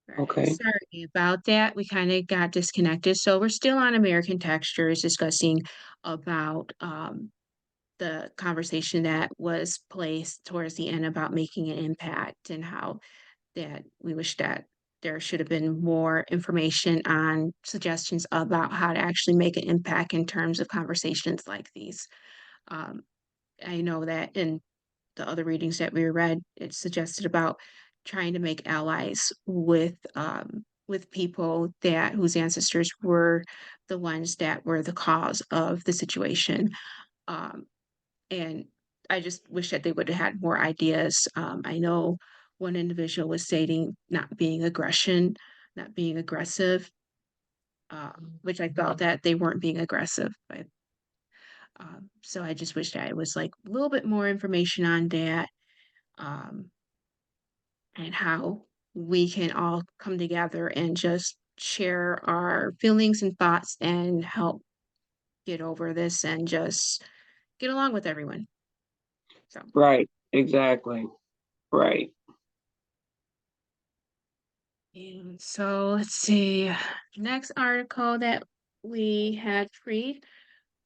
Right. Okay. Sorry about that. We kind of got disconnected. So we're still on American Textures discussing about the conversation that was placed towards the end about making an impact and how that we wish that there should have been more information on suggestions about how to actually make an impact in terms of conversations like these. Um, I know that in the other readings that we read, it suggested about trying to make allies with people that whose ancestors were the ones that were the cause of the situation. Um, and I just wish that they would have had more ideas. I know one individual was stating not being aggressive, which I felt that they weren't being aggressive. But so I just wish that it was like a little bit more information on that, um, and how we can all come together and just share our feelings and thoughts and help get over this and just get along with everyone. So. Right. Exactly. Right. And so let's see. Next article that we had read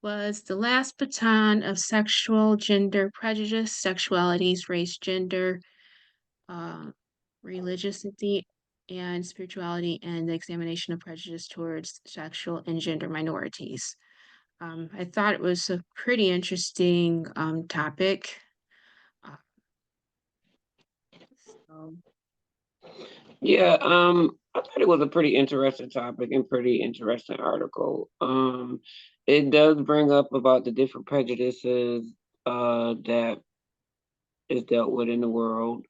was The Last Baton of Sexual Gender Prejudice, Sexualities, Race, Gender, uh, Religiosity, and Spirituality, and the Examination of Prejudice Towards Sexual and Gender Minorities. I thought it was a pretty interesting topic. Uh, so, Yeah. I thought it was a pretty interesting topic and pretty interesting article. It does bring up about the different prejudices that is dealt with in the world.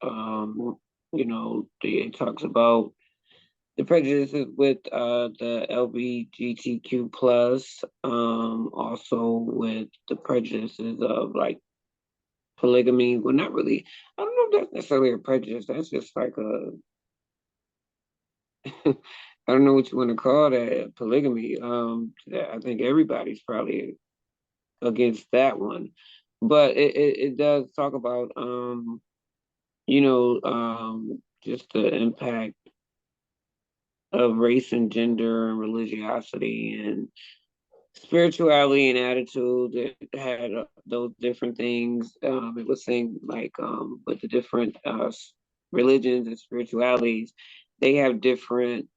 It talks about the prejudices with the LGBTQ plus, also with the prejudices of like polygamy. Well, not really. I don't know if that's necessarily a prejudice. That's just like a I don't know what you want to call that, polygamy. I think everybody's probably against that one, but it does talk about just the impact of race and gender and religiosity and spirituality and attitude. It had those different things. It was saying like with the different religions and spiritualities, they have different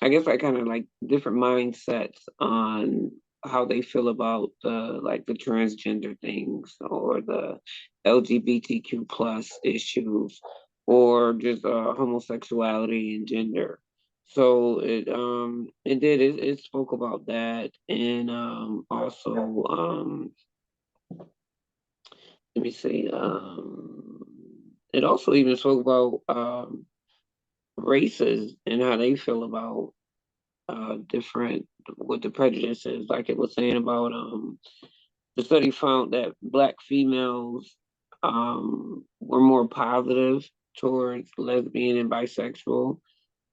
I guess like kind of like different mindsets on how they feel about the transgender things or the LGBTQ plus issues or just homosexuality and gender. So it spoke about that and also let me see it also even spoke about races and how they feel about different what the prejudices, like it was saying about the study found that black females were more positive towards lesbian and bisexual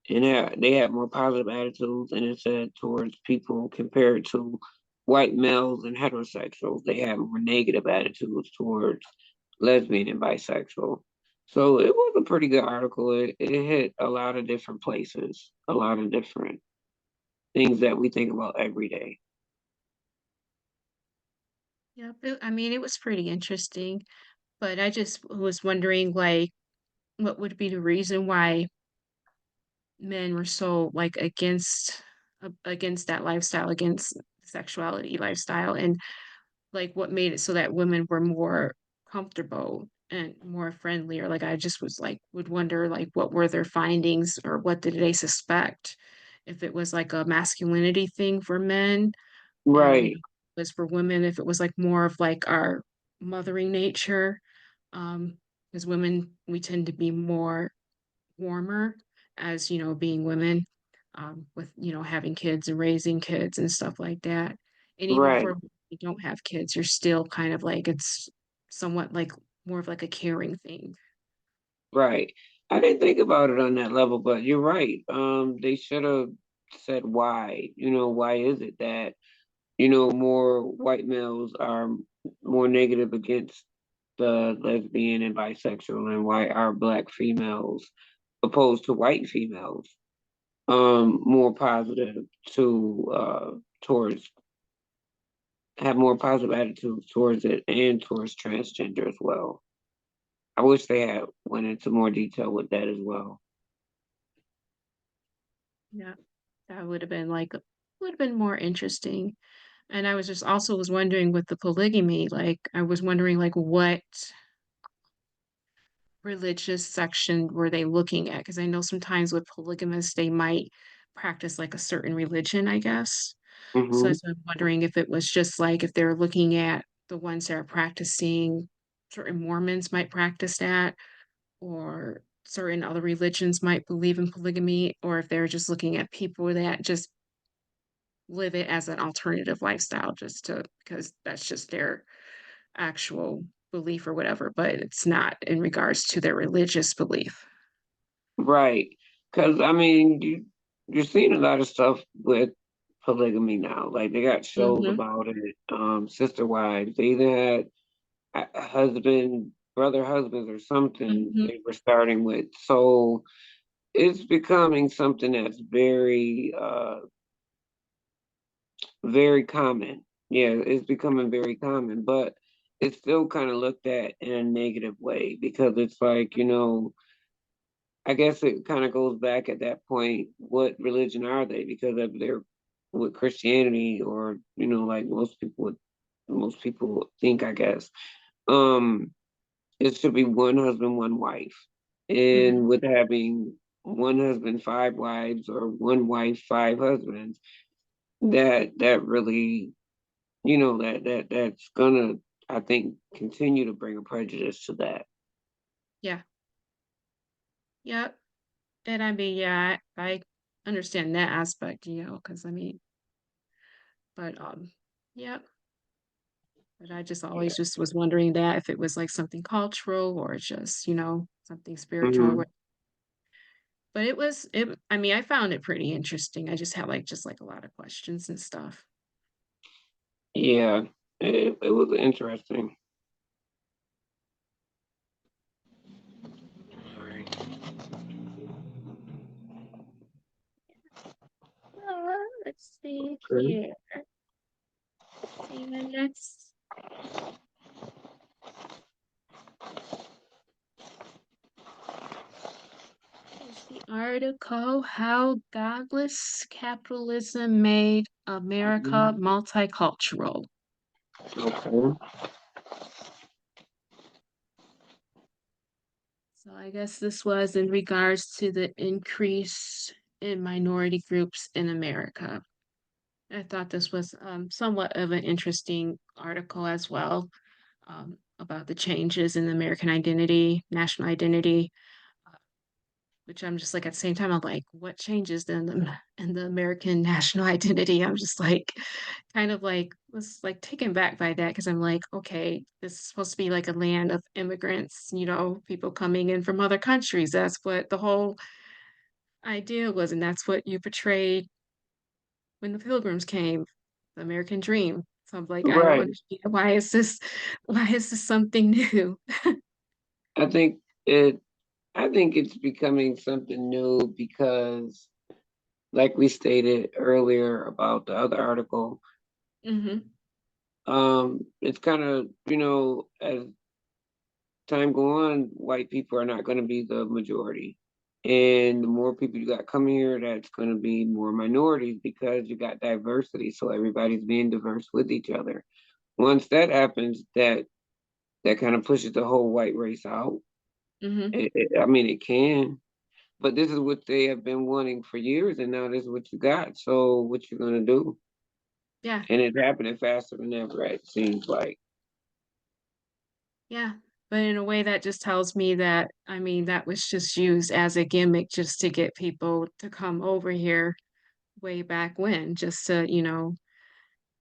and they had more positive attitudes and it said towards people compared to white males and heterosexuals they had more negative attitudes towards lesbian and bisexual. So it was a pretty good article. It hit a lot of different places, a lot of different things that we think about every day. yeah, I mean, it was pretty interesting, but I just was wondering, like, what would be the reason why men were so like against that lifestyle, against sexuality lifestyle, and like what made it so that women were more comfortable and more friendly, or like I just was like would wonder like what were their findings or what did they suspect, if it was like a masculinity thing for men and Right, was for women, if it was like more of like our mothering nature, as women we tend to be more warmer as being women, with having kids and raising kids and stuff like that. And even right, for when you don't have kids, you're still kind of like it's somewhat like more of like a caring thing. right. I didn't think about it on that level, but you're right. They should have said why. Why is it that, more white males are more negative against the lesbian and bisexual, and why are black females opposed to white females, more positive to towards have more positive attitudes towards it and towards transgender as well. I wish they had went into more detail with that as well. Yeah, that would have been more interesting. And I was just also was wondering with the polygamy, like I was wondering like what religious section were they looking at? Because I know sometimes with polygamists they might practice like a certain religion, I guess. So Hmm. that's why I'm wondering if it was just like if they're looking at the ones that are practicing certain Mormons might practice that, or certain other religions might believe in polygamy, or if they're just looking at people that just live it as an alternative lifestyle just to because that's just their actual belief or whatever, but it's not in regards to their religious belief. Right. Because I mean, you're seeing a lot of stuff with polygamy now. Like they got shows Mhm, about it. Sister wives. They either had husband, brother husbands, or something. mhm, They were starting with. So it's becoming something that's very common. Yeah, it's becoming very common, but it's still kind of looked at in a negative way because it's like, I guess it kind of goes back at that point, what religion are they? Because if they're with Christianity or, like most people think, I guess, um, it should be one husband, one wife. mhm. And with having one husband, five wives, or one wife, five husbands, that really, that's gonna, I think, continue to bring a prejudice to that. Yeah, yep, and I mean, yeah, I understand that aspect, because I mean but, yep, but I just always Yeah. just was wondering that if it was, like, something cultural or just, something spiritual, Hmm. but I mean, I found it pretty interesting, I just had, like a lot of questions and stuff. Yeah, it was interesting. All right. Let's see Okay. here. See the next is the article How Godless Capitalism Made America Mhm. Multicultural. Okay. So I guess this was in regards to the increase in minority groups in America. I thought this was somewhat of an interesting article as well, about the changes in American identity, national identity, which I'm just like at the same time, I'm like, what changes in the American national identity? I'm just like, kind of like was like taken back by that because I'm like, okay, this is supposed to be like a land of immigrants, people coming in from other countries. That's what the whole idea was, and that's what you portrayed when the Pilgrims came, the American dream. So I'm like, I don't Right. understand why is this something new? I think it I think it's becoming something new because like we stated earlier about the other article, Hmm. it's kind of, as time go on, white people are not going to be the majority. And the more people you got coming here, that's going to be more minorities because you got diversity. So everybody's being diverse with each other. Once that happens, that kind of pushes the whole white race out. Hmm. I mean, it can, but this is what they have been wanting for years, and now this is what you got. So what you gonna do? Yeah. And it's happening faster than ever. It seems like. Yeah, but in a way that just tells me that, I mean, that was just used as a gimmick just to get people to come over here way back when, just to,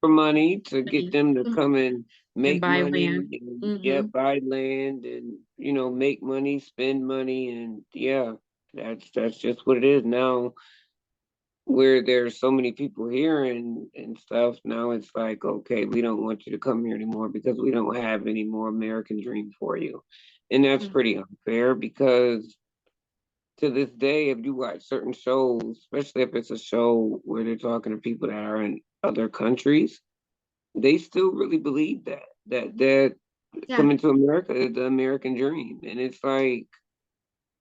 For money to get money, them to come and and make buy money land. and yeah, Mhm, buy land and make money, spend money, and yeah, that's just what it is now. Where there's so many people here and stuff, now it's like, okay, we don't want you to come here anymore because we don't have any more American dream for you. And that's mm, pretty unfair because to this day, if you watch certain shows, especially if it's a show where they're talking to people that are in other countries, they still really believe that Yeah, coming to America is the American dream, and it's like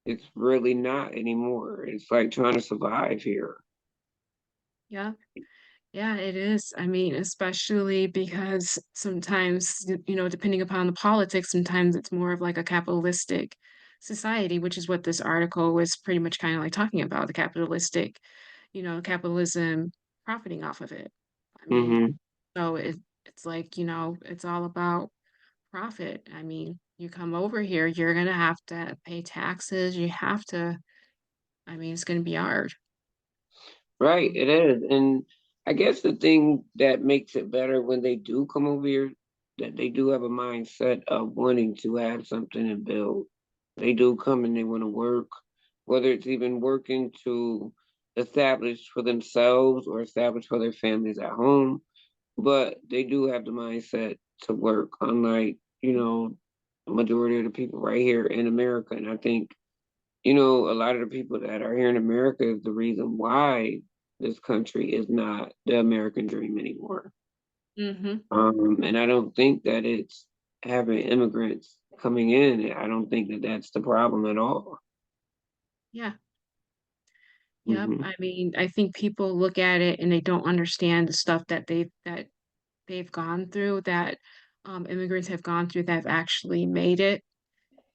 it's really not anymore. It's like trying to survive here. yeah. Yeah, it is. I mean, especially because sometimes, depending upon the politics, sometimes it's more of like a capitalistic society, which is what this article was pretty much kind of like talking about, the capitalistic, capitalism profiting off of it. I mean, Hmm. so it's like, it's all about profit. I mean, you come over here, you're gonna have to pay taxes. You have to, I mean, it's gonna be hard. Right, Um, it is. And I guess the thing that makes it better when they do come over here, that they do have a mindset of wanting to have something and build. They do come and they want to work, whether it's even working to establish for themselves or establish for their families at home. But they do have the mindset to work, unlike, the majority of the people right here in America. And I think a lot of the people that are here in America is the reason why this country is not the American dream anymore. mhm. And I don't think that it's having immigrants coming in. I don't think that that's the problem at all. Yeah. Yep. Hmm. I mean, I think people look at it and they don't understand the stuff that they've gone through, that immigrants have gone through that have actually made it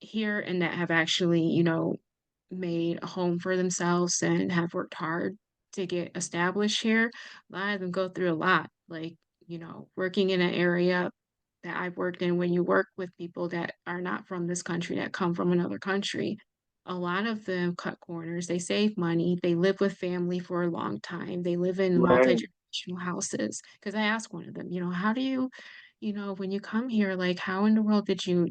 here and that have actually, made a home for themselves and have worked hard to get established here. A lot of them go through a lot, like, working in an area that I've worked in, when you work with people that are not from this country, that come from another country, a lot of them cut corners. They save money. They live with family for a long time. They live in Right, multi-generational houses. Because I asked one of them, how do you, when you come here, like, how in the world did you,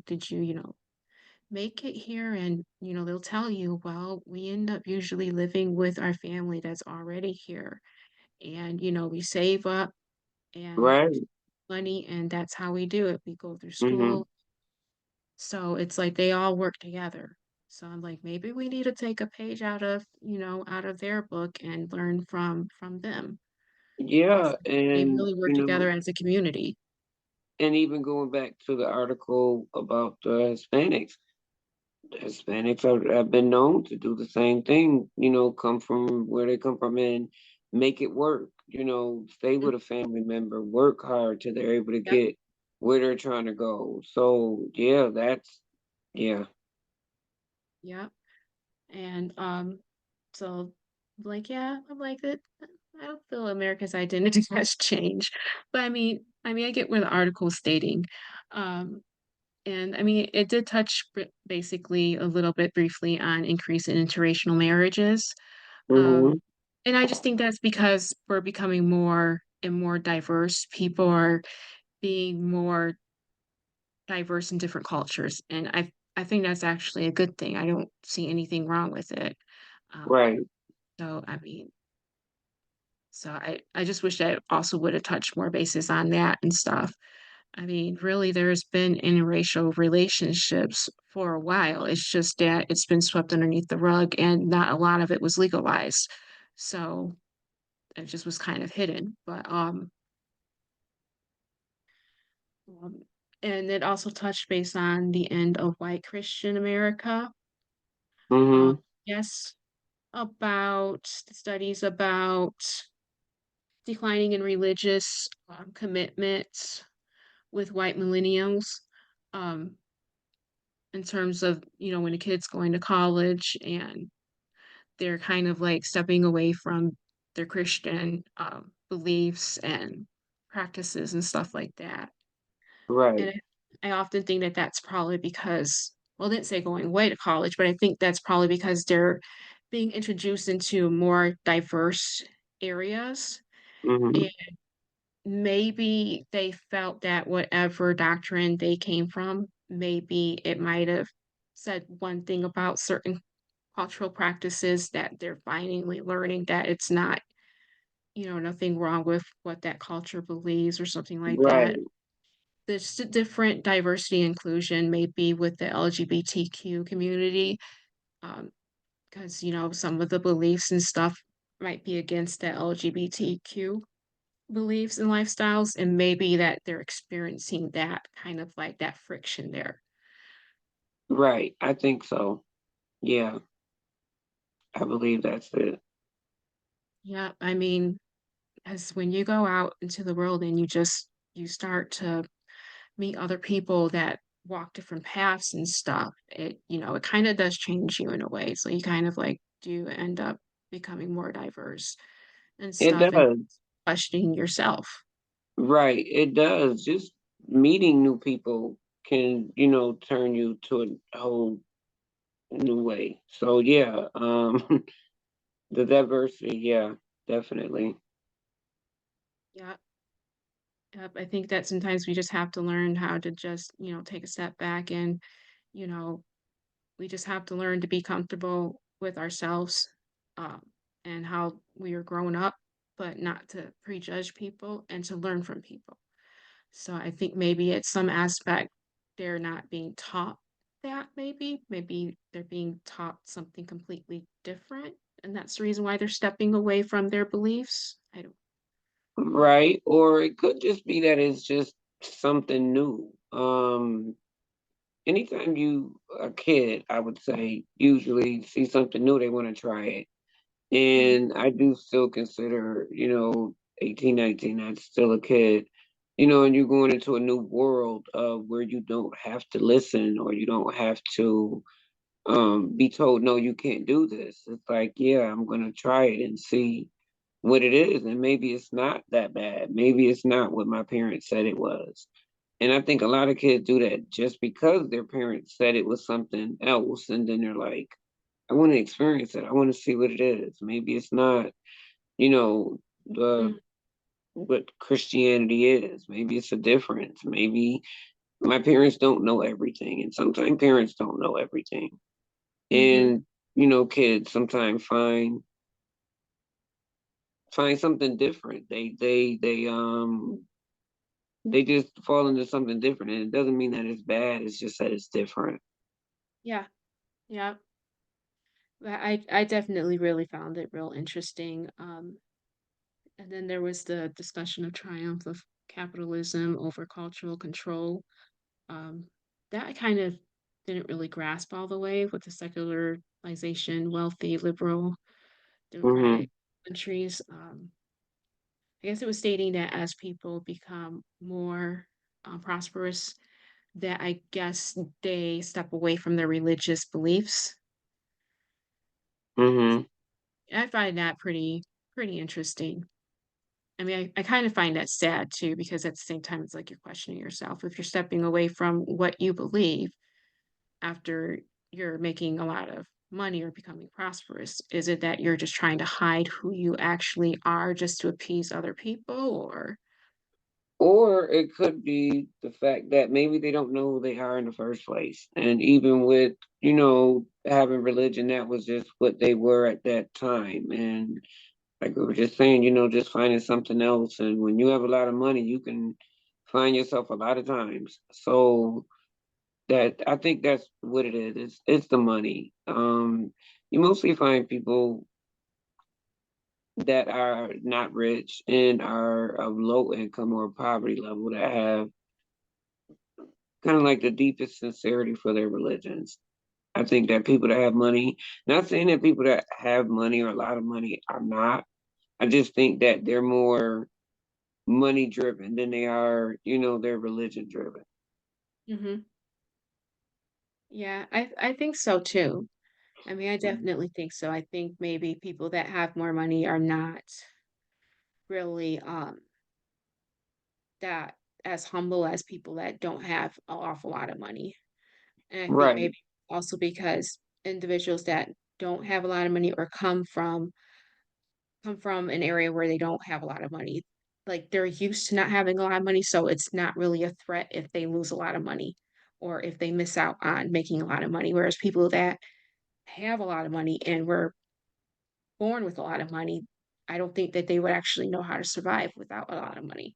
make it here? And, they'll tell you, well, we end up usually living with our family that's already here. And, we save up and right. money, and that's how we do it. We go through Hmm. school. So it's like they all work together. So I'm like, maybe we need to take a page out of their book and learn from them because Yeah, they and really work together as a community. and even going back to the article about the Hispanics have been known to do the same thing, come from where they come from and make it work, stay Mhm. with a family member, work hard till they're able to Yep, get where they're trying to go. So yeah, yeah. yep. And so like, yeah, I'm like that. I don't feel America's identity has changed. But I get where the article is stating. Um, and I mean, it did touch basically a little bit briefly on increase in interracial marriages. Um, Hmm. and I just think that's because we're becoming more and more diverse. People are being more diverse in different cultures, and I think that's actually a good thing. I don't see anything wrong with it. Um, Right. so I mean, so I just wish that also would have touched more bases on that and stuff. I mean, really, there's been interracial relationships for a while. It's just that it's been swept underneath the rug, and not a lot of it was legalized. So it just was kind of hidden. But um, and it also touched base on the end of white Christian America. Um, Hmm. yes, about the studies about declining in religious commitment with white millennials. Um, in terms of, when a kid's going to college and they're kind of like stepping away from their Christian beliefs and practices and stuff like that. Right. And I often think that that's probably because, well, I didn't say going away to college, but I think that's probably because they're being introduced into more diverse areas. Hmm. And maybe they felt that whatever doctrine they came from, maybe it might have said one thing about certain cultural practices that they're finally learning that it's not, nothing wrong with what that culture believes or something like that. Right. There's different diversity inclusion, maybe with the LGBTQ community, because because, some of the beliefs and stuff might be against the LGBTQ beliefs and lifestyles, and maybe that they're experiencing that kind of like that friction there. Right. I think so. Yeah, I believe that's it. Yeah, I mean, as when you go out into the world and you start to meet other people that walk different paths and stuff, it kind of does change you in a way. So you kind of like do end up becoming more diverse and It stuff and does. questioning yourself. Right. It does. Just meeting new people can, turn you to a whole new way. So yeah, the diversity, yeah, definitely. Yeah. Yep. I think that sometimes we just have to learn how to just, take a step back and, you know, we just have to learn to be comfortable with ourselves, um, and how we are growing up, but not to prejudge people and to learn from people. So I think maybe at some aspect they're not being taught that maybe they're being taught something completely different, and that's the reason why they're stepping away from their beliefs. I don't. Right. Or it could just be that it's just something new. Anytime you a kid, I would say, usually see something new, they want to try it. Mhm, And I do still consider, 18, 19, that's still a kid. And you're going into a new world where you don't have to listen or you don't have to be told, no, you can't do this. It's like, yeah, I'm gonna try it and see what it is. And maybe it's not that bad. Maybe it's not what my parents said it was. And I think a lot of kids do that just because their parents said it was something else. And then they're like, I want to experience it. I want to see what it is. Maybe it's not, you know, the mhm, what Christianity is. Maybe it's a difference. Maybe my parents don't know everything. And sometimes parents don't know everything. mhm. And, kids sometimes find something different. They just fall into something different. And it doesn't mean that it's bad. It's just that it's different. Yeah, yeah. I definitely really found it real interesting. And then there was the discussion of triumph of capitalism over cultural control. Um, that I kind of didn't really grasp all the way with the secularization, wealthy, liberal, Hmm. democratic countries. I guess it was stating that as people become more prosperous, that I guess they step away from their religious beliefs. Hmm. I find that pretty interesting. I mean, I kind of find that sad too, because at the same time, it's like you're questioning yourself. If you're stepping away from what you believe after you're making a lot of money or becoming prosperous, is it that you're just trying to hide who you actually are just to appease other people? Or, Or it could be the fact that maybe they don't know who they are in the first place. And even with, having religion, that was just what they were at that time. And like we were just saying, just finding something else. And when you have a lot of money, you can find yourself a lot of times. So that I think that's what it is. It's the money. You mostly find people that are not rich and are of low income or poverty level that have kind of like the deepest sincerity for their religions. I think that people that have money, not saying that people that have money or a lot of money are not. I just think that they're more money driven than they are, they're religion driven. hmm, yeah, I think so too. I mean, I definitely think so. I think maybe people that have more money are not really that as humble as people that don't have an awful lot of money. And I think Right. maybe also because individuals that don't have a lot of money or come from an area where they don't have a lot of money, like they're used to not having a lot of money, so it's not really a threat if they lose a lot of money or if they miss out on making a lot of money. Whereas people that have a lot of money and were born with a lot of money, I don't think that they would actually know how to survive without a lot of money.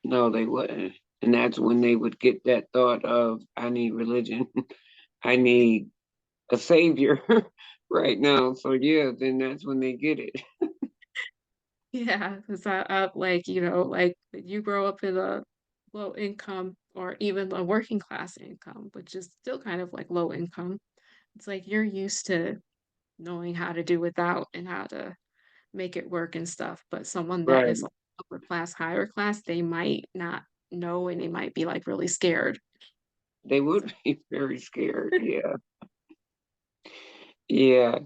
No, they wouldn't. And that's when they would get that thought of, I need religion. I need a savior right now. So yeah, then that's when they get it. Yeah, 'cause I like, you know, like, you grow up in a low income or even a working class income, which is still kind of like low income. It's like you're used to knowing how to do without and how to make it work and stuff, but someone that Right. is like upper class, higher class, they might not know and they might be, like, really scared. They So would be very scared. Yeah. Yeah.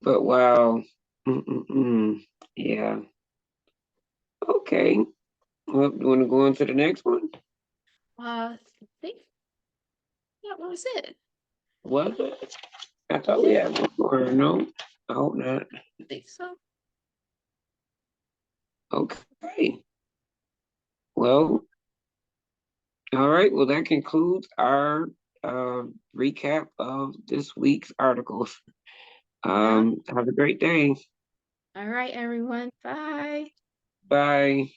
But wow. Mm-mm-mm. Yeah. Okay. Well, you want to go on to the next one? I think that was it. Was it? I thought we Yeah, had one more. No, I hope not. I think so. Okay. Well, all right. Well, that concludes our recap of this week's articles. Yeah. Have a great day. Alright, everyone. Bye. Bye.